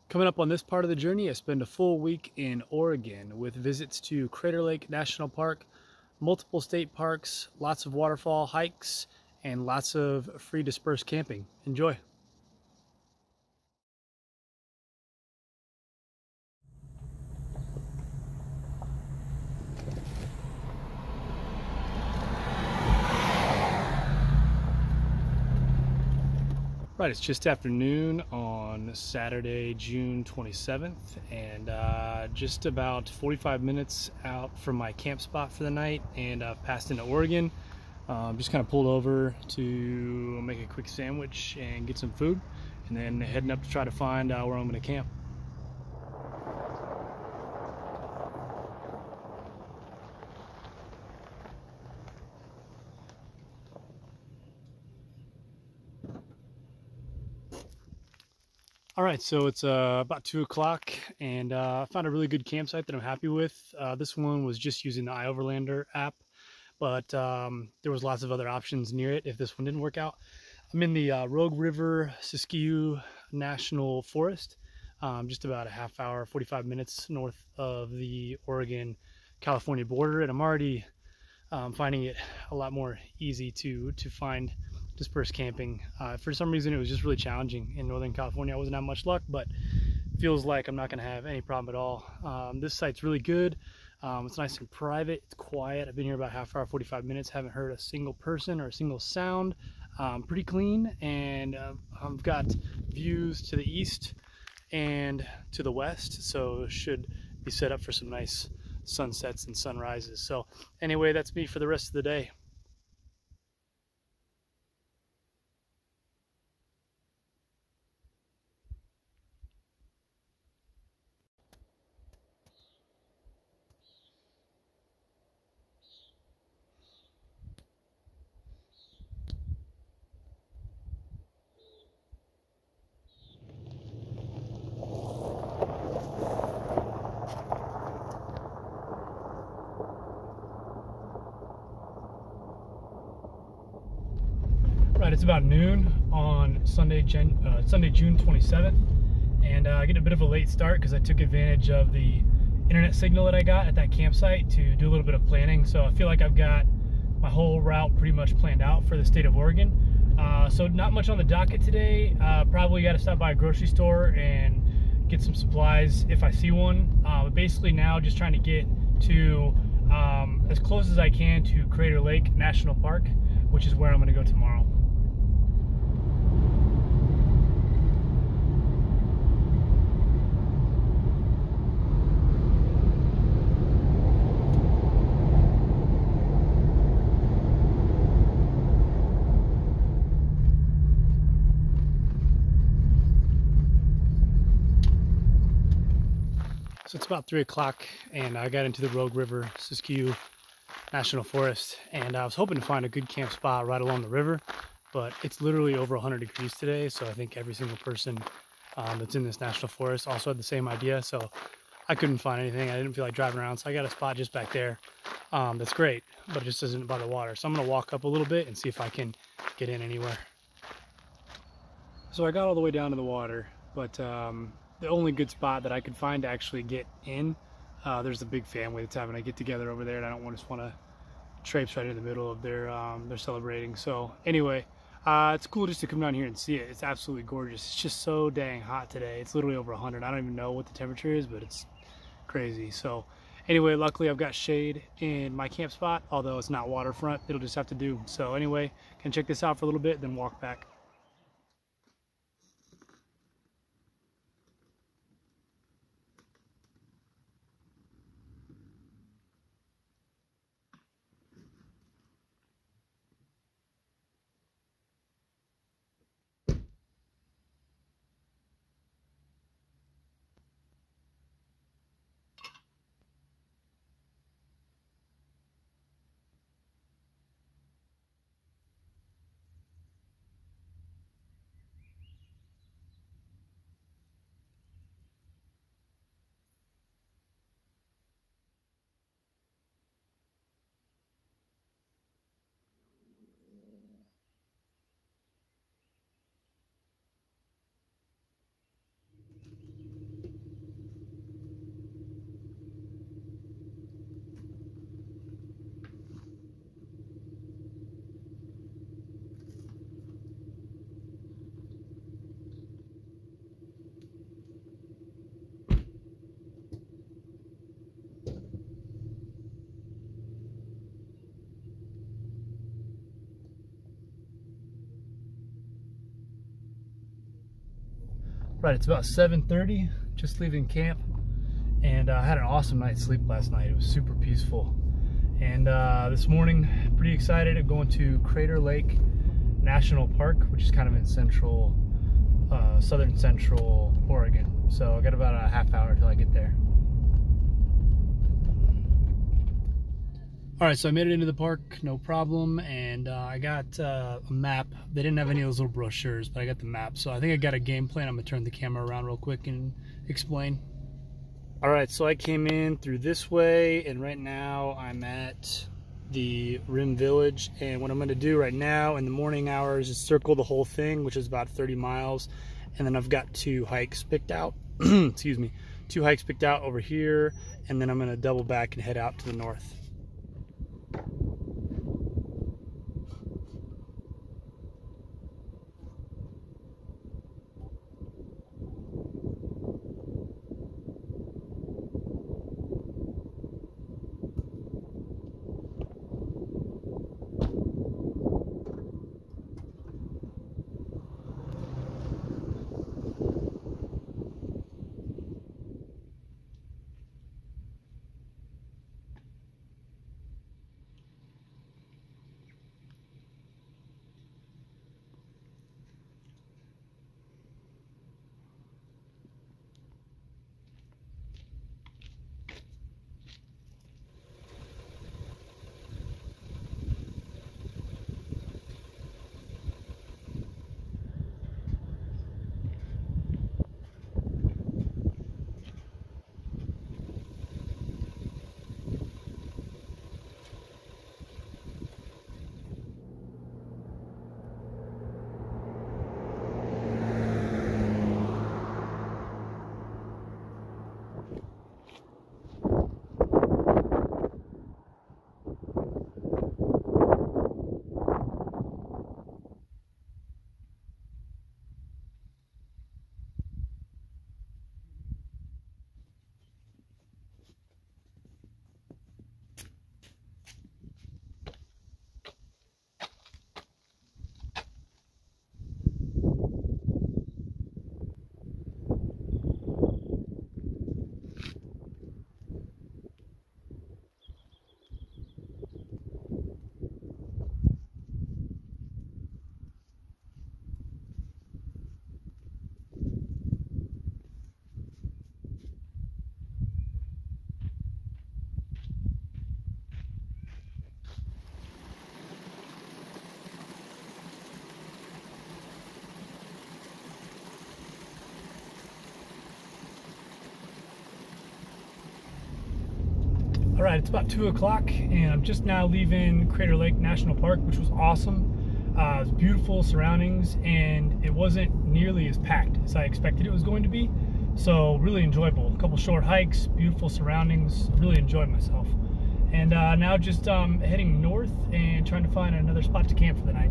Coming up on this part of the journey, I spend a full week in Oregon with visits to Crater Lake National Park, multiple state parks, lots of waterfall hikes, and lots of free dispersed camping. Enjoy. Right, it's just afternoon on Saturday, June 27th, and just about 45 minutes out from my camp spot for the night, and I've passed into Oregon. Just kind of pulled over to make a quick sandwich and get some food, and then heading up to try to find where I'm going to camp. All right, so it's about 2 o'clock, and I found a really good campsite that I'm happy with. This one was just using the Overlander app, but there was lots of other options near it if this one didn't work out. I'm in the Rogue River Siskiyou National Forest, just about a half hour, 45 minutes north of the Oregon-California border, and I'm already finding it a lot more easy to find dispersed camping. For some reason, it was just really challenging in Northern California. I wasn't having much luck, but feels like I'm not going to have any problem at all. This site's really good. It's nice and private. It's quiet. I've been here about half hour, 45 minutes. Haven't heard a single person or a single sound. Pretty clean, and I've got views to the east and to the west, so should be set up for some nice sunsets and sunrises. So anyway, that's me for the rest of the day. Right, it's about noon on Sunday, June 27th, and I get a bit of a late start because I took advantage of the internet signal that I got at that campsite to do a little bit of planning. So I feel like I've got my whole route pretty much planned out for the state of Oregon. So not much on the docket today. Probably got to stop by a grocery store and get some supplies if I see one. But basically now just trying to get to as close as I can to Crater Lake National Park, which is where I'm going to go tomorrow. So it's about 3 o'clock, and I got into the Rogue River Siskiyou National Forest, and I was hoping to find a good camp spot right along the river, but it's literally over 100 degrees today, so I think every single person that's in this national forest also had the same idea, so I couldn't find anything. I didn't feel like driving around, so I got a spot just back there. That's great, but it just isn't by the water, so I'm going to walk up a little bit and see if I can get in anywhere. So I got all the way down to the water, but the only good spot that I could find to actually get in, there's a big family that's having a get together over there, and I don't just want to traipse right in the middle of their celebrating. So anyway, it's cool just to come down here and see it. It's absolutely gorgeous. It's just so dang hot today. It's literally over 100. I don't even know what the temperature is, but it's crazy. So anyway, luckily I've got shade in my camp spot, although it's not waterfront. It'll just have to do. So anyway, can check this out for a little bit, then walk back. Right, it's about 7:30, just leaving camp, and I had an awesome night's sleep last night. It was super peaceful. And this morning, pretty excited at going to Crater Lake National Park, which is kind of in southern central Oregon. So I got about a half hour till I get there. All right, so I made it into the park, no problem, and I got a map. They didn't have any of those little brochures, but I got the map. So I think I got a game plan. I'm gonna turn the camera around real quick and explain. All right, so I came in through this way, and right now I'm at the Rim Village. And what I'm gonna do right now in the morning hours is circle the whole thing, which is about 30 miles. And then I've got 2 hikes picked out, excuse me, 2 hikes picked out over here. And then I'm gonna double back and head out to the north. All right, it's about 2 o'clock, and I'm just now leaving Crater Lake National Park, which was awesome. It was beautiful surroundings, and it wasn't nearly as packed as I expected it was going to be. So really enjoyable. A couple short hikes, beautiful surroundings. Really enjoyed myself. And now just heading north and trying to find another spot to camp for the night.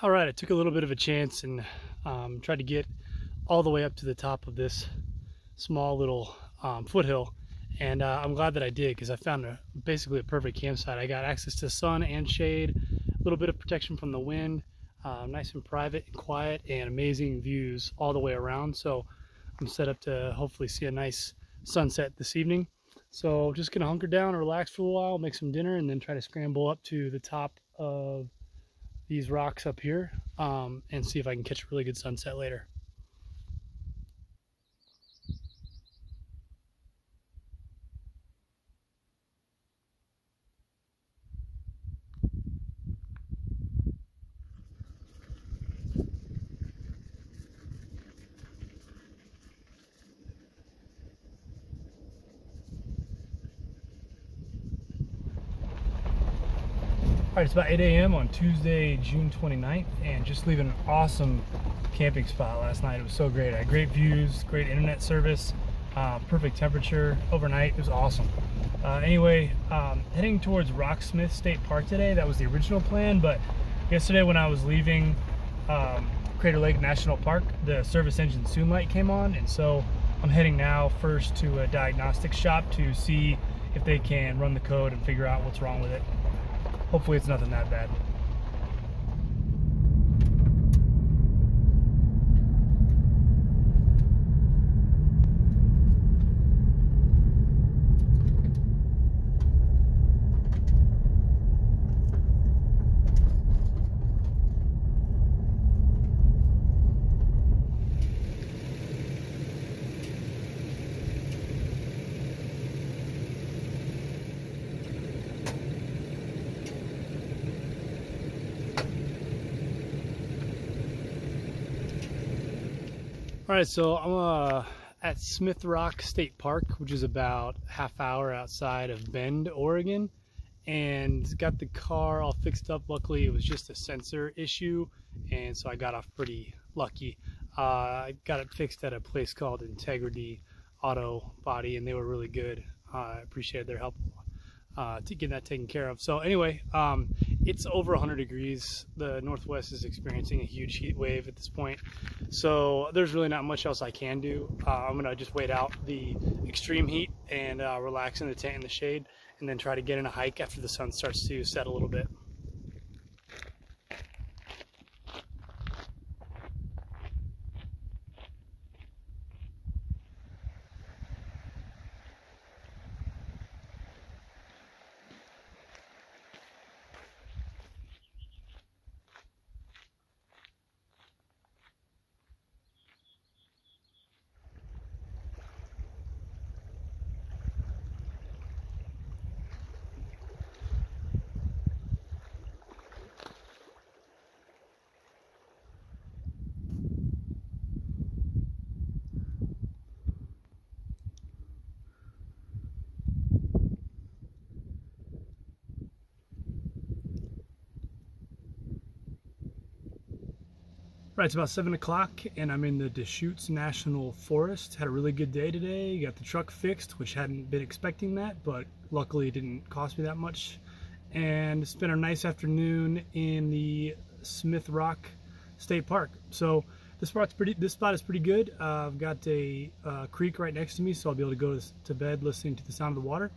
All right, I took a little bit of a chance and tried to get all the way up to the top of this small little foothill, and I'm glad that I did, because I found basically a perfect campsite. I got access to sun and shade, a little bit of protection from the wind, nice and private and quiet, and amazing views all the way around. So I'm set up to hopefully see a nice sunset this evening. So just gonna hunker down and relax for a while, make some dinner, and then try to scramble up to the top of these rocks up here and see if I can catch a really good sunset later. All right, it's about 8 a.m. on Tuesday, June 29th, and just leaving an awesome camping spot last night. It was so great. I had great views, great internet service, perfect temperature overnight. It was awesome. Anyway, heading towards Rocksmith State Park today. That was the original plan, but yesterday when I was leaving Crater Lake National Park, the service engine soon light came on, and so I'm heading now first to a diagnostic shop to see if they can run the code and figure out what's wrong with it. Hopefully it's nothing that bad. All right, so I'm at Smith Rock State Park, which is about half hour outside of Bend, Oregon, and got the car all fixed up. Luckily, it was just a sensor issue, and so I got off pretty lucky. I got it fixed at a place called Integrity Auto Body, and they were really good. I appreciated their help to get that taken care of. So anyway, it's over 100 degrees. The Northwest is experiencing a huge heat wave at this point, so there's really not much else I can do. I'm gonna just wait out the extreme heat and relax in the tent in the shade, and then try to get in a hike after the sun starts to set a little bit. Right, it's about 7 o'clock and I'm in the Deschutes National Forest. Had a really good day today. Got the truck fixed, which hadn't been expecting that, but luckily it didn't cost me that much. And spent a nice afternoon in the Smith Rock State Park. So this spot is pretty good. I've got a creek right next to me, so I'll be able to go to bed listening to the sound of the water.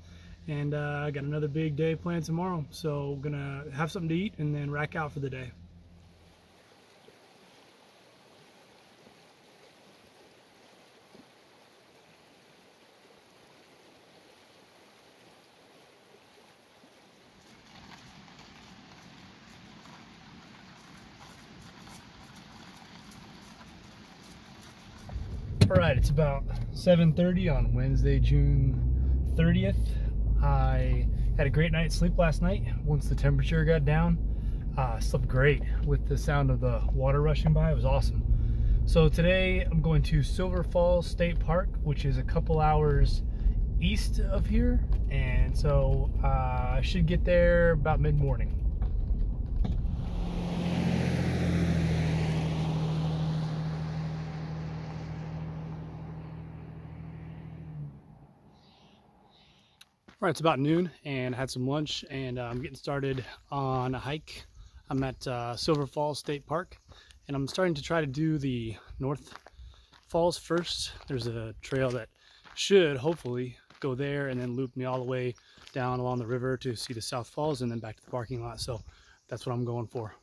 And I got another big day planned tomorrow, so gonna have something to eat and then rack out for the day. All right, it's about 7:30 on Wednesday, June 30th. I had a great night's sleep last night. Once the temperature got down, slept great with the sound of the water rushing by. It was awesome. So today I'm going to Silver Falls State Park, which is a couple hours east of here. And so I should get there about mid-morning. All right, it's about noon and I had some lunch, and I'm getting started on a hike. I'm at Silver Falls State Park, and I'm starting to try to do the North Falls first. There's a trail that should hopefully go there and then loop me all the way down along the river to see the South Falls and then back to the parking lot. So that's what I'm going for.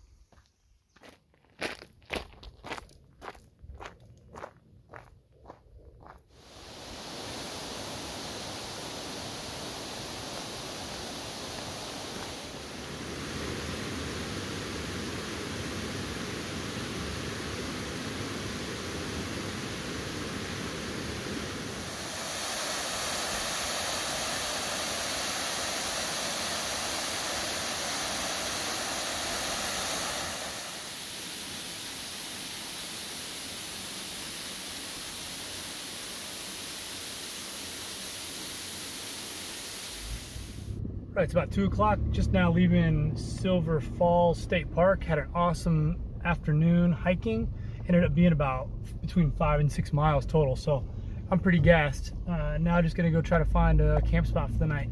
Right, it's about 2 o'clock, just now leaving Silver Falls State Park. Had an awesome afternoon hiking, ended up being about between 5 and 6 miles total, so I'm pretty gassed. Now just gonna go try to find a camp spot for the night.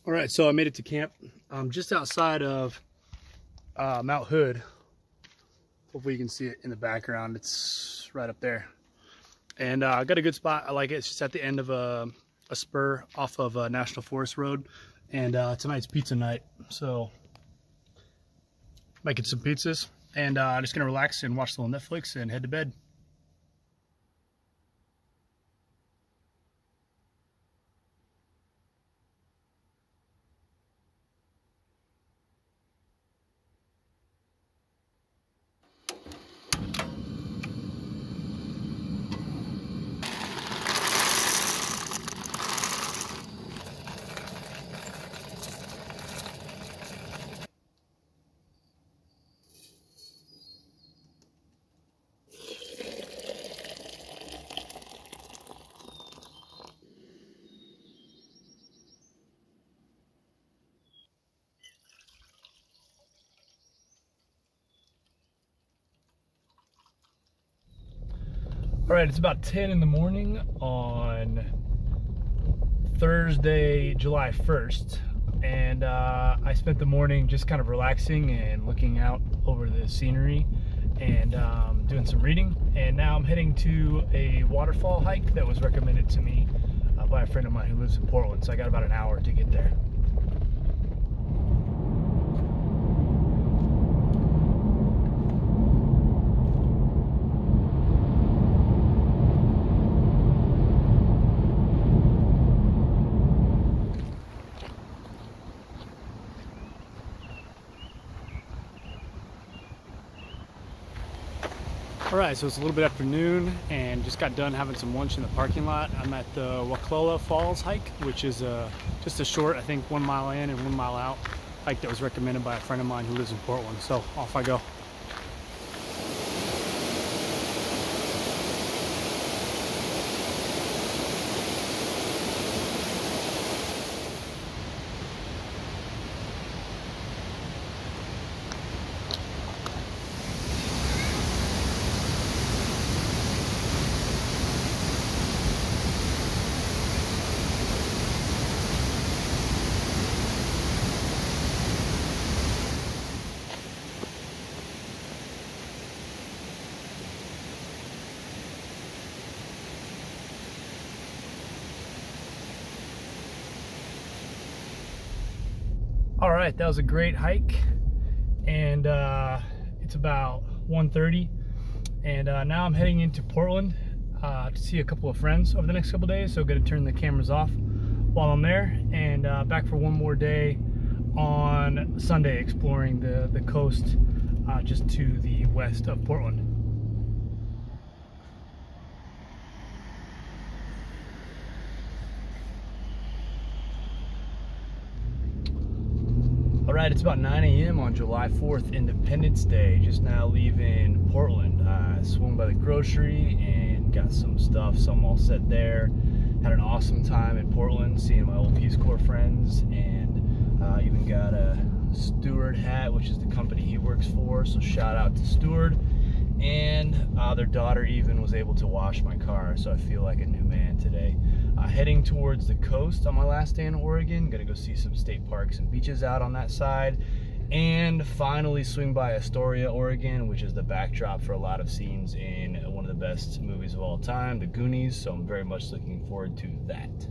All right, so I made it to camp. I'm just outside of Mount Hood. Hopefully you can see it in the background. It's right up there. And I got a good spot. I like it. It's just at the end of a spur off of National Forest Road. And tonight's pizza night. So making some pizzas. And I'm just gonna relax and watch a little Netflix and head to bed. All right, it's about 10 in the morning on Thursday, July 1st. And I spent the morning just kind of relaxing and looking out over the scenery and doing some reading. And now I'm heading to a waterfall hike that was recommended to me by a friend of mine who lives in Portland. So I got about an hour to get there. All right, so it's a little bit after noon and just got done having some lunch in the parking lot. I'm at the Waclola Falls hike, which is just a short, I think 1 mile in and 1 mile out hike that was recommended by a friend of mine who lives in Portland. So off I go. All right, that was a great hike, and it's about 1:30, and now I'm heading into Portland to see a couple of friends over the next couple days. So gonna turn the cameras off while I'm there, and back for one more day on Sunday exploring the coast just to the west of Portland. All right, it's about 9 a.m. on July 4th, Independence Day. Just now leaving Portland. I swung by the grocery and got some stuff, so I'm all set there. Had an awesome time in Portland, seeing my old Peace Corps friends, and even got a Steward hat, which is the company he works for, so shout out to Steward. And their daughter even was able to wash my car, so I feel like a new man today. Heading towards the coast on my last day in Oregon. Gonna go see some state parks and beaches out on that side, and finally swing by Astoria, Oregon, which is the backdrop for a lot of scenes in one of the best movies of all time, The Goonies, so I'm very much looking forward to that.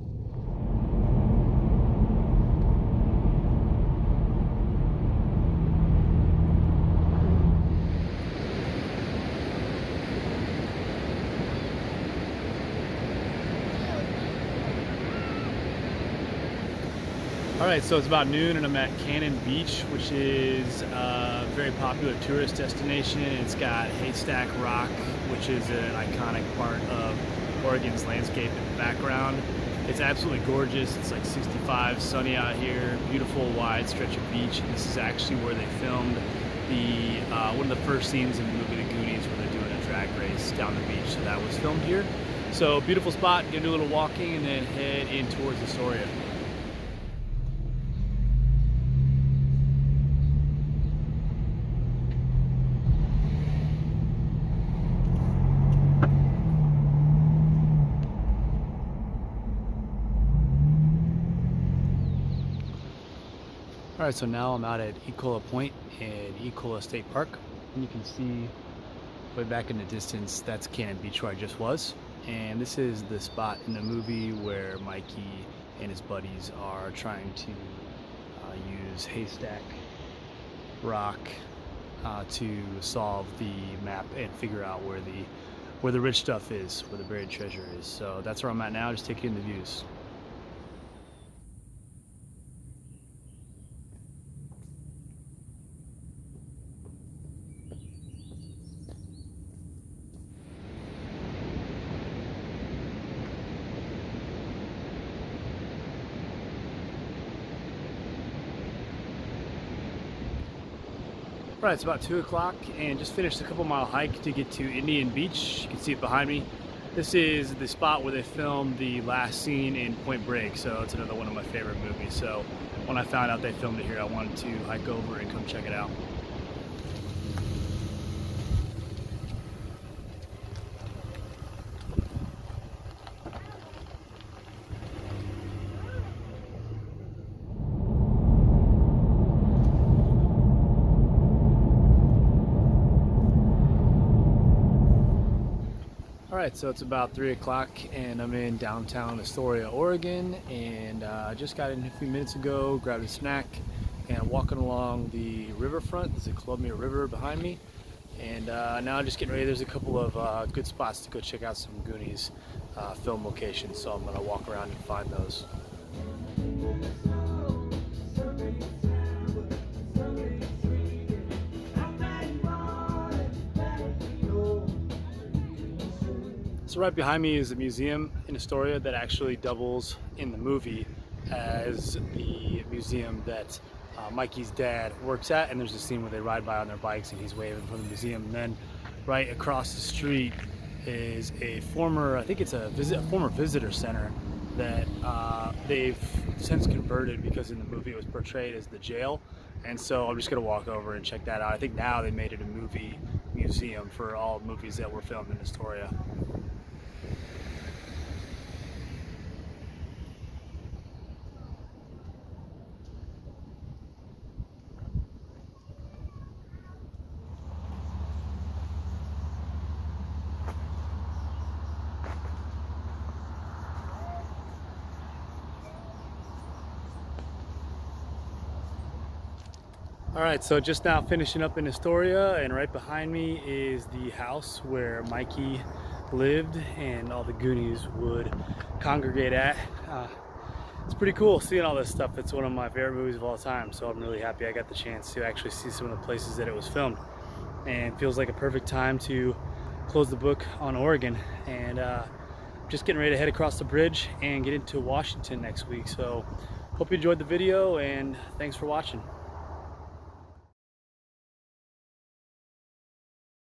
All right, so it's about noon and I'm at Cannon Beach, which is a very popular tourist destination. It's got Haystack Rock, which is an iconic part of Oregon's landscape in the background. It's absolutely gorgeous. It's like 65, sunny out here, beautiful wide stretch of beach. And this is actually where they filmed the one of the first scenes in the movie The Goonies, where they're doing a drag race down the beach. So that was filmed here. So beautiful spot. Gonna do a little walking and then head in towards Astoria. All right, so now I'm out at Ecola Point in Ecola State Park, and you can see way back in the distance, that's Cannon Beach where I just was. And this is the spot in the movie where Mikey and his buddies are trying to use haystack rock to solve the map and figure out where the rich stuff is, where the buried treasure is. So that's where I'm at now, just taking in the views. Right, it's about 2 o'clock and just finished a couple-mile hike to get to Indian Beach. You can see it behind me. This is the spot where they filmed the last scene in Point Break, so it's another one of my favorite movies. So when I found out they filmed it here, I wanted to hike over and come check it out. Alright, so it's about 3 o'clock and I'm in downtown Astoria, Oregon, and I just got in a few minutes ago, grabbed a snack, and I'm walking along the riverfront. There's the Columbia River behind me, and now I'm just getting ready. There's a couple of good spots to go check out some Goonies film locations, so I'm going to walk around and find those. So right behind me is a museum in Astoria that actually doubles in the movie as the museum that Mikey's dad works at, and there's a scene where they ride by on their bikes and he's waving from the museum. And then right across the street is a former, I think it's a former visitor center that they've since converted, because in the movie it was portrayed as the jail. And so I'm just gonna walk over and check that out. I think now they made it a movie museum for all movies that were filmed in Astoria. All right, so just now finishing up in Astoria, and right behind me is the house where Mikey lived and all the Goonies would congregate at. It's pretty cool seeing all this stuff. It's one of my favorite movies of all time, so I'm really happy I got the chance to actually see some of the places that it was filmed. And feels like a perfect time to close the book on Oregon. And just getting ready to head across the bridge and get into Washington next week. So hope you enjoyed the video, and thanks for watching.